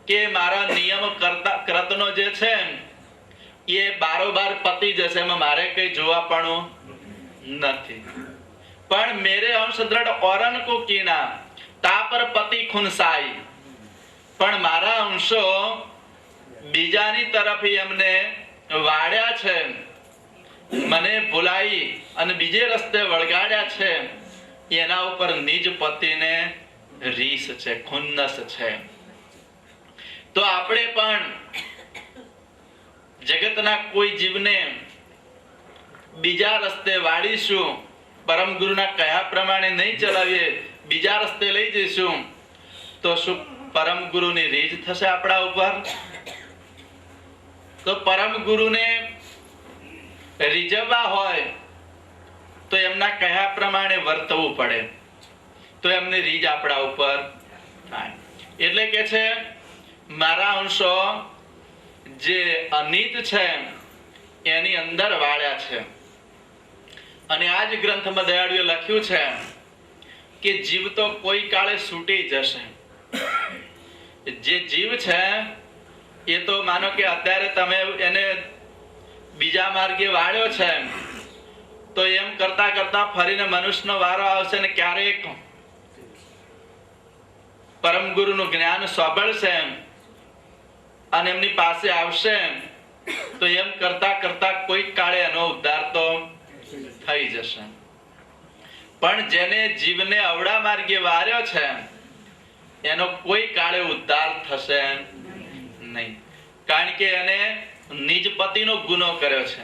કે મારા નિયમ કરતનો જે છે એ બારોબાર પતી જશે, એમાં મારે કઈ જોવાપણું નથી. પણ મેરે અંશ દ્રઢ ઓરન કો કીના તા પર પતિ ખુનસાઈ, પણ મારા અંશો બીજાની તરફ એમને વાળ્યા છે, મને ભૂલાઈ અને બીજે રસ્તે વળગાડ્યા છે, એના ઉપર નિજ પતિને રીસ છે, ખુન્નસ છે. તો આપણે પણ જગતના કોઈ જીવને બીજા રસ્તે વાળીશું, પરમ ગુરુના કહ્યા પ્રમાણે નહીં ચલાવીએ, બીજા રસ્તે લઈ જઈશું, તો શું પરમ ગુરુની રીઝ થશે આપણા ઉપર? તો પરમ ગુરુને રીઝવવા હોય તો એમના કહ્યા પ્રમાણે વર્તવું પડે, તો એમની રીઝ આપણા ઉપર થાય. એટલે કે છે મારા અંશો જે અનિત છે એની અંદર વાળ્યા છે. અને આ જ ગ્રંથમાં દયાળુએ લખ્યું છે કે જીવ તો કોઈ કાળે છૂટી જશે. જે જીવ છે એ તો માનો કે અત્યારે તમે એને બીજા માર્ગે વાળ્યો છે, તો એમ કરતા કરતા ફરીને મનુષ્યનો વારો આવશે ને ક્યારેક પરમ ગુરુનું જ્ઞાન સાંભળશે અને એમની પાસે આવશે, તો એમ કરતા કરતા કોઈક કાળે એનો ઉદ્ધાર તો થઈ જશે. પણ જેને જીવને અવળા માર્ગે વાર્યો છે એનો કોઈ કાળે ઉદ્ધાર થશે નહીં, કારણ કે એને નિજ પતિનો ગુનો કર્યો છે.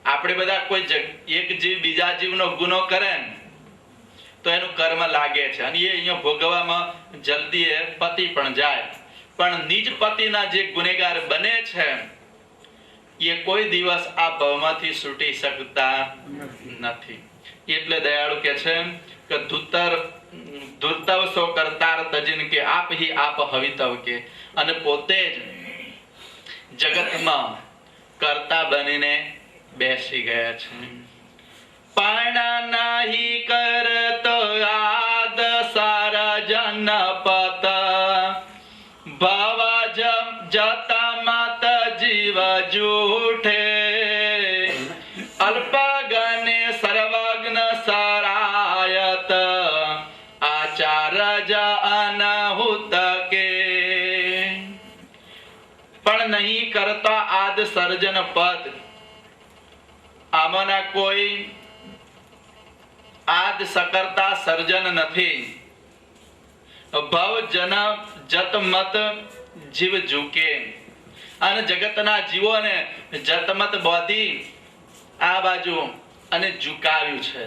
આપણે બધા કોઈ એક જીવ બીજા જીવનો ગુનો કરે તો એનું કર્મ લાગે છે અને એ અહીંયા ભોગવવામાં જલ્દી એ પતિ પણ જાય. પણ નિજ પતિના જે ગુનેગાર બને છે એ કોઈ દિવસ આ ભવમાંથી છૂટી શકતા નથી. એટલે દયાળુ કે છે કે ધૂર્તવ સો કરતાર તજિન કે આપ હી આપ હવિતવ કે, અને પોતે જ જગતમાં કરતા બનીને બેસી ગયા છે. પણ નહીં કરતો આદ સારા જનપત ભવ જત મત જીવ જૂઠે અલ્પગને સર્વજ્ઞ સરાયત આચાર્ય અનહુત કે. પણ નહીં કરતા આદ સર્જન પદ, આમાંના કોઈ આદ સકર્તા સર્જન નથી. ભવ જન જત મત જીવ ઝૂકે, અને જગતના જીવોને જતમત બોધી આ બાજુ અને ઝુકાવ્યું છે.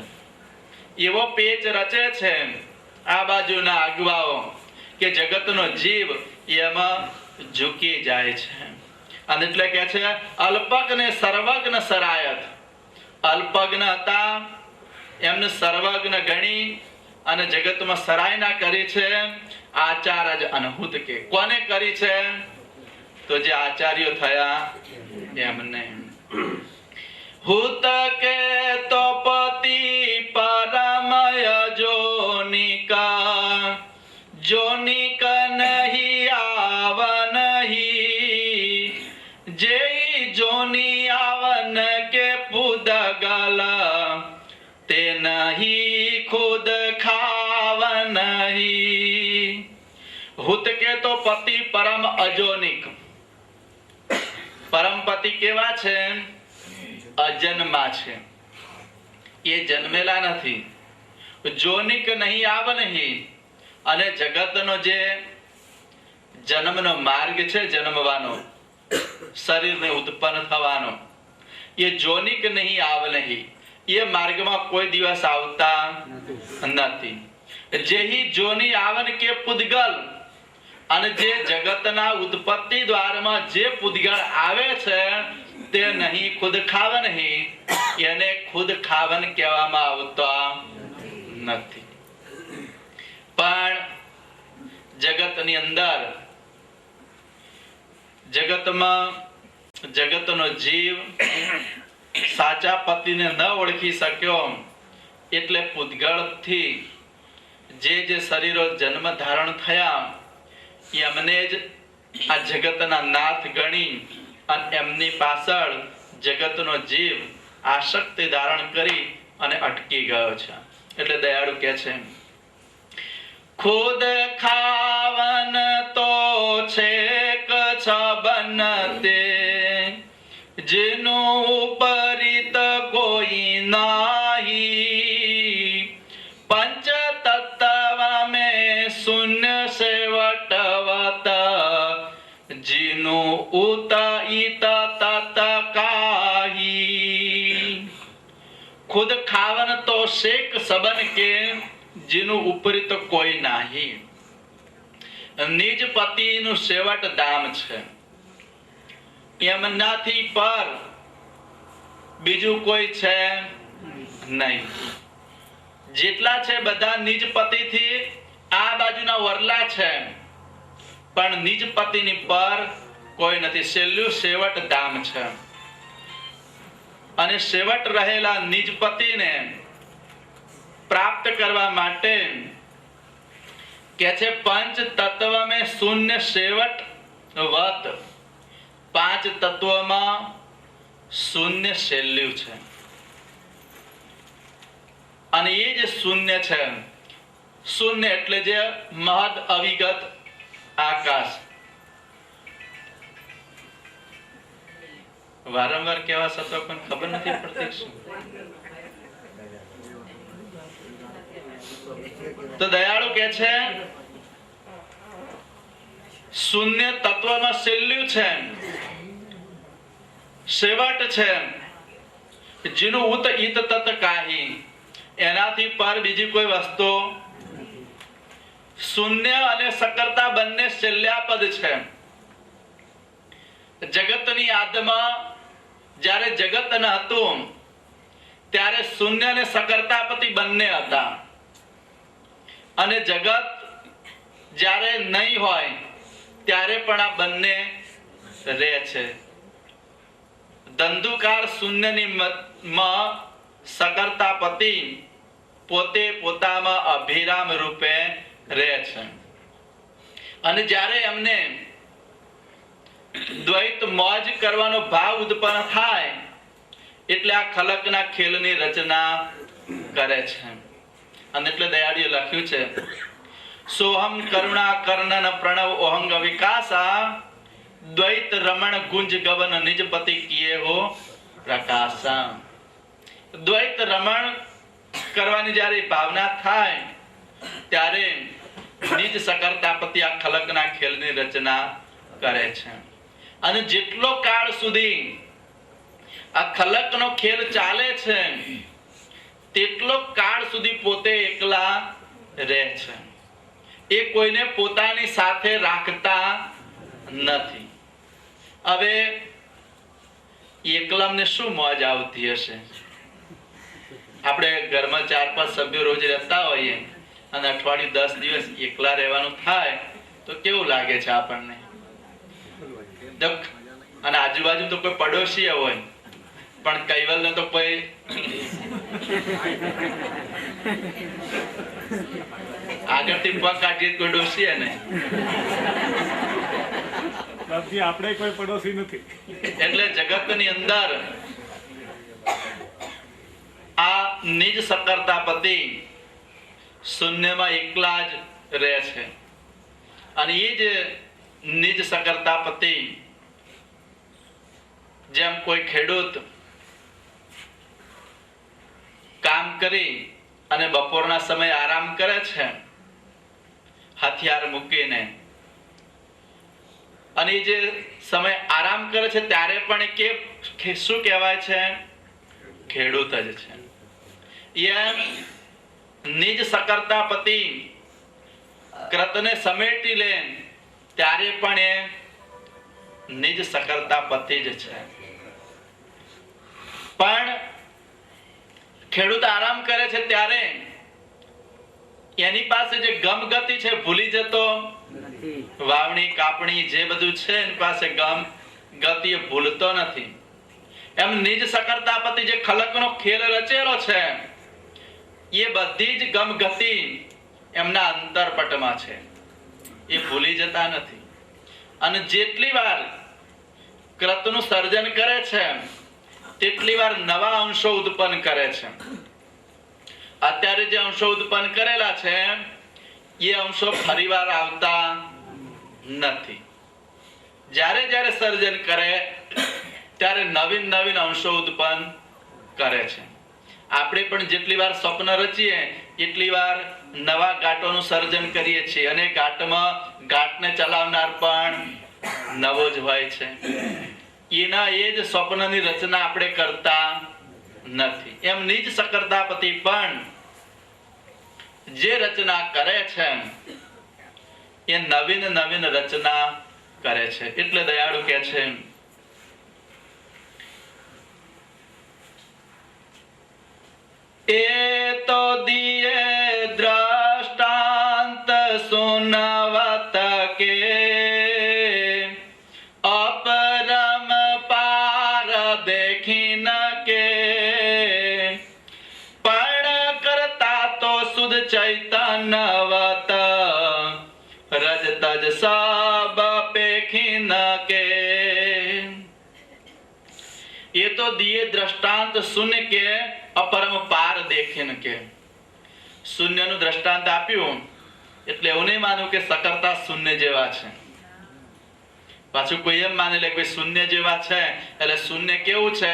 એવો પેચ રચે છે આ બાજુના અગવાઓ કે જગતનો જીવ એમાં ઝૂકી જાય છે. અને એટલે કે છે અલ્પજ્ઞ સર્વજ્ઞ સરાયત. અલ્પજ્ઞ હતા એમને સર્વજ્ઞ ગણી અને જગતમાં સરાયના કરી છે. આચાર્ય જ અનહુત કે, કોને કરી છે? તો જે આચાર્યો થયા એમને. હુત કે તો પતિ પરમય જોનિકા જોનિક નહીં આવ નહીં, જે જોની આવન કે પુદગલ તે નહીં ખુદ ખાવ નહીં. હુત કે તો પતિ પરમ અજોનિક. પરમ પતિ કેવા છે? અજન્મા છે, એ જન્મેલા નથી. જોનિક નહીં આવ નહીં, અને જગતનો જે જન્મનો માર્ગ છે, જન્મવાનો, શરીરને ઉત્પન્ન થવાનો, એ જોનિક નહીં આવ નહીં, એ માર્ગમાં કોઈ દિવસ આવતા નથી. જેહી જોની આવન કે પુદગલ, અને જે જગતના ઉત્પત્તિ દ્વારમાં જે પુદગલ આવે છે તે નહીં ખુદ ખાવ નહીં, એને ખુદ ખાવન કહેવામાં આવતા નથી. પણ જગતની અંદર જગતમાં જગતનો જીવ સાચા પતિને ન ઓળખી શક્યો, એટલે પૂતગળથી જે શરીરો જન્મ ધારણ થયા એમને જ આ જગતના નાથ ગણી અને એમની પાછળ જગતનો જીવ આસક્તિ ધારણ કરી અને અટકી ગયો છે. એટલે દયાળુ કહે છે, ખુદ ખાવન તો છેક છબન તે, જેનું ઉપરિત કોઈ નાહી, પંચ તત્વ में शून्य से वटवत, जिनु उत इत तत काही. खुद खावन तो शेक सबन के, जिनु उपरित કોઈ નાહી. નિજ પતિનું સેવટ ધામ છે, એમનાથી પર બીજું કોઈ છે નહીં. જેટલા છે બધા નિજ પતિથી આ બાજુના વરલા છે, પણ નિજ પતિની પર કોઈ નથી. છેલ્લું સેવટ ધામ છે. અને સેવટ રહેલા નિજ પતિને પ્રાપ્ત કરવા માટે કે છે પંચ તત્વ में शून्य સેવટ વત. પાંચ તત્વમાં શૂન્ય છેલ્લું છે. અને એ જે શૂન્ય છે, શૂન્ય એટલે જે મહદ અવિગત આકાશ. વારંવાર કેવા શબ્દો પણ ખબર નથી પડતી શું. તો દયાળુ કે છે શૂન્ય તત્વમાં છેલ્લું છે, સેવટ છે, જેનું ઉત ઈત તત કાહી, એનાથી પર બીજી કોઈ વસ્તુ. શૂન્ય અને સકર્તા બંને શલ્યાપદ છે. જગતની આદમાં જ્યારે જગત ન હતું ત્યારે શૂન્ય અને સકર્તાપતિ બંને હતા. અને જગત જ્યારે નહીં હોય ત્યારે પણ આ બંને રહે છે. ધંધુકાર શૂન્યની માં સકર્તાપતિ પોતે પોતામાં અભિરામ રૂપે રહે છે. અને જ્યારે એમને દ્વૈત મોજ કરવાનો ભાવ ઉત્પન્ન થાય એટલે આ ખલકના ખેલની રચના કરે છે. અને એટલે દયાળુએ લખ્યું છે, સોહમ કરુણા કર્ણન પ્રણવ ઓહંગ વિકાસા, દ્વૈત રમણ ગુંજ ગવન નિજપતિ કિયે હો પ્રકાશા. દ્વૈત રમણ કરવાની જ્યારે ભાવના થાય ત્યારે નિજ સકર્તાપતિ આ ખલકના ખેલની રચના કરે છે. અને જેટલો કાળ સુધી આ ખલકનો ખેલ ચાલે છે તેટલો કાળ સુધી પોતે એકલા રહે છે. એ કોઈને પોતાની સાથે રાખતા નથી. હવે એકલાને શું મોજ આવતી હશે. આપણે ઘરમાં 4-5 સભ્યો રોજ રહેતા હોઈએ અને અઠવાડિયું 10 દિવસ એકલા રહેવાનું થાય તો કેવું લાગે છે આપણને. અને આજુબાજુ તો કોઈ પડોશી હોય પણ કૈવલને તો કોઈ આગળથી પગ કાઢીએ કોઈ ડોશીએ નહીં. આપણે કોઈ પડોશી નથી. એટલે જગતની અંદર આ નિજ સકર્તાપતિ શૂન્યમાં એકલા જ રહે છે. અને એ જ નિજ સકર્તાપતિ જેમ કોઈ ખેડૂત કામ કરી અને બપોરના સમયે આરામ કરે છે હથિયાર મૂકીને, અને એ જે સમય આરામ કરે છે ત્યારે પણ કે શું કહેવાય છે? ખેડૂત જ છે. એમ નિજ સકર્તાપતિ કૃતને સમેટી લે ત્યારે પણ એ નિજ સકર્તાપતિ જ છે. પણ ખેડૂત આરામ કરે છે ત્યારે એની પાસે જે ગમગતિ છે ભૂલી જતો. વાવણી કાપણી જે બધું છે એની પાસે ગમ ગતિ એ ભૂલતો નથી. એમ નિજ સકર્તાપતિ જે ખલકનો ખેલ રચેલો છે એ બધી જ ગમ ગતિ એમના અંતરપટમાં છે. એ ભૂલી જતા નથી. અને જેટલી વાર કૃતનું સર્જન કરે છે તેટલી વાર નવા અંશો ઉત્પન્ન કરે છે. અત્યારે જે અંશો ઉત્પન્ન કરેલા છે એ અંશો ફરીવાર આવતા નથી. જ્યારે જ્યારે સર્જન કરે ત્યારે નવીન નવીન અંશો ઉત્પન્ન કરે છે. આપણે પણ જેટલી વાર સ્વપ્ન રચીએ એટલી વાર નવા ઘાટોનું સર્જન કરીએ છીએ અને ઘાટને ચલાવનાર પણ નવો જ હોય છે. એના એ જ સ્વપ્નની રચના આપણે કરતા નથી. એમ નિજ સકર્તાપતિ પણ જે રચના કરે છે એ નવીન નવીન રચના કરે છે. એટલે દયાળુ કહે છે એ તો દિયે દ્રષ્ટાંત સુનવત કે અપરમ પાર દેખી ન કે પણ કરતા તો સુધ ચૈતન્યવત રજતજ સબ પેખી ન કે. ये तो दिए दृष्टांत शून्य के अपरम पार देखेन के. શૂન્યનું દ્રષ્ટાંત આપ્યું એટલે એવું નહીં માનું કે સકર્તા શૂન્ય જેવા છે. પાછું કોઈ એમ માની લે કે શૂન્ય જેવા છે એટલે શૂન્ય કેવું છે?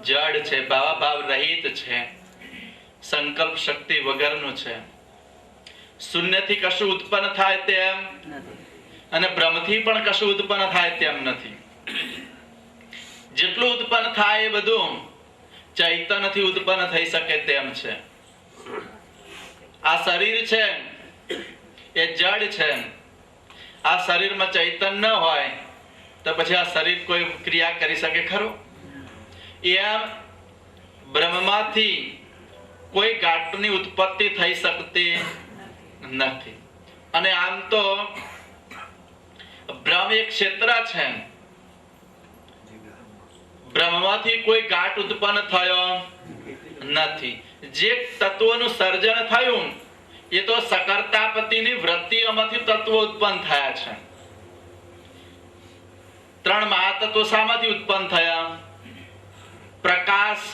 જડ છે, ભાવાભાવ રહિત છે, સંકલ્પ શક્તિ વગરનું છે. શૂન્યથી કશું ઉત્પન્ન થાય તેમ અને બ્રહ્મથી પણ કશું ઉત્પન્ન થાય તેમ નથી. જેટલું ઉત્પન્ન થાય એ બધું ચૈતન્યથી ઉત્પન્ન થઈ શકે તેમ છે. આ શરીર છે એ જડ છે. આ શરીરમાં ચૈતન્ય ન હોય તો પછી આ શરીર કોઈ ક્રિયા કરી શકે ખરું? એમ બ્રહ્મમાંથી કોઈ ઘાટની ઉત્પત્તિ થઈ શકતી નથી. અને આમ તો બ્રહ્મ એક ક્ષેત્ર છે. બ્રહ્મમાંથી કોઈ ઘાટ ઉત્પન્ન થયો નથી. જે તત્વોનું સર્જન થયું એ તો સકર્તાપતિની વૃત્તિઓમાંથી તત્વો ઉત્પન્ન થયા છે. ત્રણ મહાતત્વો શામાંથી ઉત્પન્ન થયા? પ્રકાશ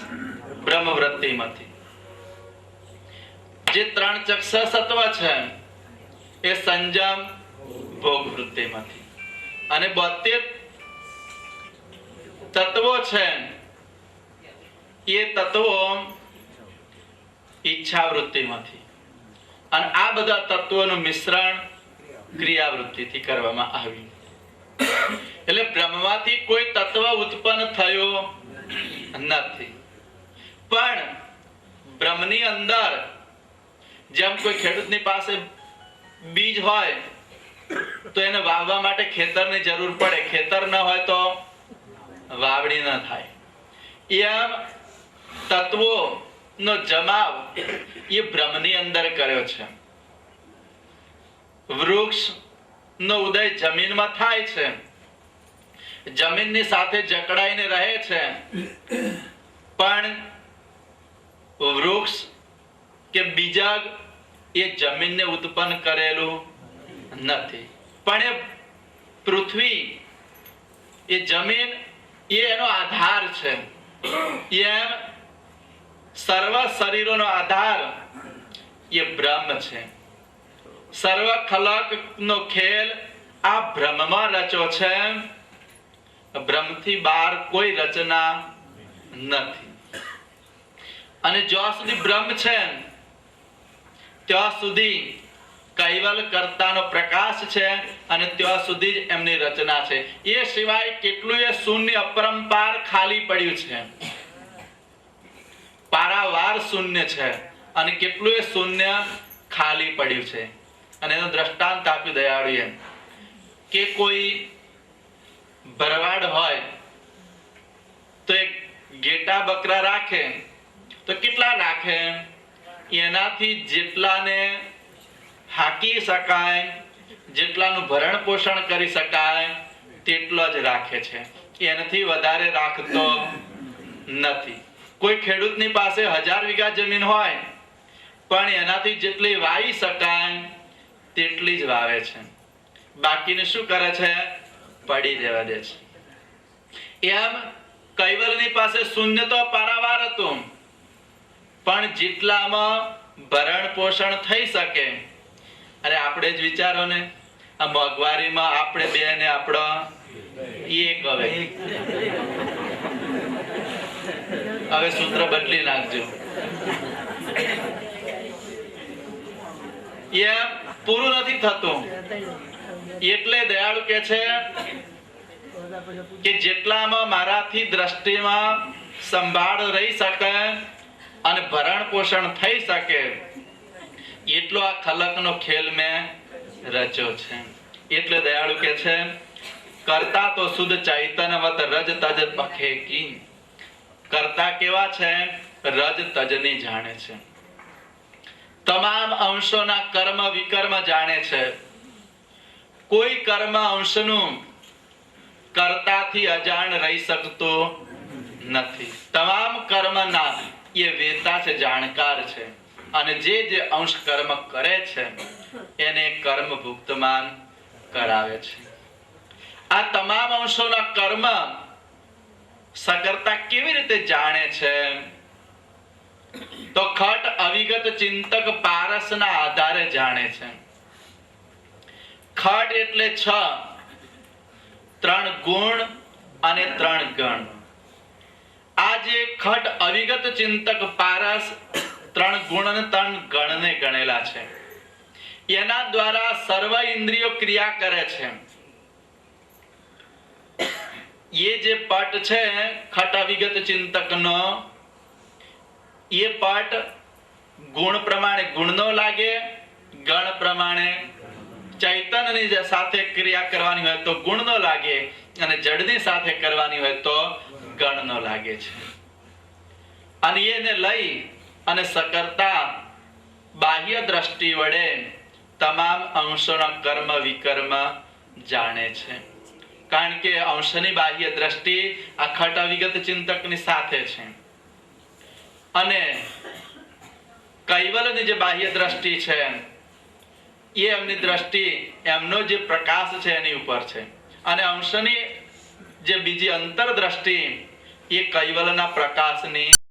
બ્રહ્મ વૃત્તિમાંથી. જે ત્રણ ચક્ષસ તત્વ છે એ સંજમ ભોગ વૃત્તિમાંથી. અને 72 તત્વો છે એ તત્વો ઈચ્છા વૃત્તિમાંથી. અને આ બધા તત્વોનું મિશ્રણ ક્રિયાવૃત્તિથી કરવામાં આવ્યું. એટલે બ્રહ્મમાંથી કોઈ તત્વ ઉત્પન્ન થયો નથી. પણ બ્રહ્મની અંદર જેમ કોઈ ખેડૂતની પાસે બીજ હોય તો એને વાવવા માટે ખેતરની જરૂર પડે. ખેતર ન હોય તો વાવણી ન થાય. એમ તત્વોનો જમાવ એ બ્રહ્મની અંદર કર્યો છે. વૃક્ષનો ઉદય જમીનમાં થાય છે, જમીનની સાથે જકડાઈને રહે છે, પણ વૃક્ષ કે બીજક એ જમીનને ઉત્પન્ન કરેલું નથી. પણ એ પૃથ્વી, એ જમીન એ એનો આધાર છે. એમ સર્વ શરીરોનો આધાર એ બ્રહ્મ છે. સર્વ ખલકનો ખેલ આ બ્રહ્મમાં રચ્યો છે. બ્રહ્મથી બહાર કોઈ રચના નથી. અને જ્યાં સુધી બ્રહ્મ છે ત્યાં સુધી કૈવલ કર્તાનો પ્રકાશ છે અને ત્યાં સુધી જ એમની રચના છે. એ સિવાય કેટલું એ શૂન્ય અપરંપાર ખાલી પડ્યું છે. પારાવાર શૂન્ય છે અને કેટલું એ શૂન્ય ખાલી પડ્યું છે. અને એનું દ્રષ્ટાંત આપ્યું દયાળુએ કે કોઈ ભરવાડ હોય તો એક ઘેટા બકરા રાખે તો કેટલા રાખે? એનાથી જેટલાને હાકી શકાય, જેટલાનું ભરણ પોષણ કરી શકાય તેટલો જ રાખે છે. એનાથી વધારે રાખતો નથી. કોઈ ખેડૂતની પાસે 1000 વીઘા જમીન હોય પણ એનાથી જેટલી વાવી શકાય તેટલી જ વાવે છે, બાકીને શું કરે છે? પડી રહેવા દે છે. એમ કૈવલ્યની પાસે શૂન્ય તો પારાવાર હતું, પણ જેટલામાં ભરણ પોષણ થઈ શકે. અરે આપણે જ વિચારો ને, આ મોંઘવારીમાં આપણે બે ને આપણો એક. હવે સૂત્ર બદલી નાખજો. એ પૂરું નથી થતું. એટલે દયાળુ કે છે કે જેટલામાં મારાથી દ્રષ્ટિમાં સંભાળ રહી શકે અને ભરણ પોષણ થઈ શકે એટલો આ ખલકનો ખેલ મેં રચ્યો છે. એટલે દયાળુ કે છે કરતા તો શુદ્ધ ચૈતન્યવત રજ તજ પખે કી. કરતા કેવા છે? રજ તજની જાણે છે, તમામ અંશોના કર્મ વિકર્મ જાણે છે. કોઈ કર્મ અંશનું કર્તાથી અજાણ રહી શકતો નથી. તમામ કર્મના એ વેતા છે, જાણકાર છે, અને જે અંશ કર્મ કરે છે એને કર્મ ભુક્તમાન કરાવે છે. આ તમામ અંશોના કર્મ સકર્તા કેવી રીતે જાણે છે? તો ખટ અવિગત ચિંતક પારસના આધારે જાણે છે. ખટ એટલે 6, 3 ગુણ અને 3 ગણ. આ જે ખટ અવિગત ચિંતક પારસ 3 ગુણ અને 3 ગણને ગણેલા છે, એના દ્વારા સર્વ ઇન્દ્રિયો ક્રિયા કરે છે. એ જે પટ છે ખટ અવિગત ચિંતકનો, એ પટ ગુણ પ્રમાણે ગુણનો લાગે, ગણ પ્રમાણે ચૈતન્યની સાથે ક્રિયા કરવાની હોય તો ગુણનો લાગે, અને જડની સાથે કરવાની હોય તો ગણનો લાગે છે. અને એને લઈ અને સકર્તા બાહ્ય દ્રષ્ટિ વડે તમામ અંશોના કર્મ વિકર્મ જાણે છે. કારણ કે અંશની બાહ્ય દ્રષ્ટિ આ ખટ અવિગત ચિંતકની સાથે છે, અને કૈવલ્યની જે બાહ્ય દ્રષ્ટિ છે એ એમની દ્રષ્ટિ એમનો જે પ્રકાશ છે એની ઉપર છે, અને અંશની જે બીજી અંતર દ્રષ્ટિ એ કૈવલ્યના પ્રકાશની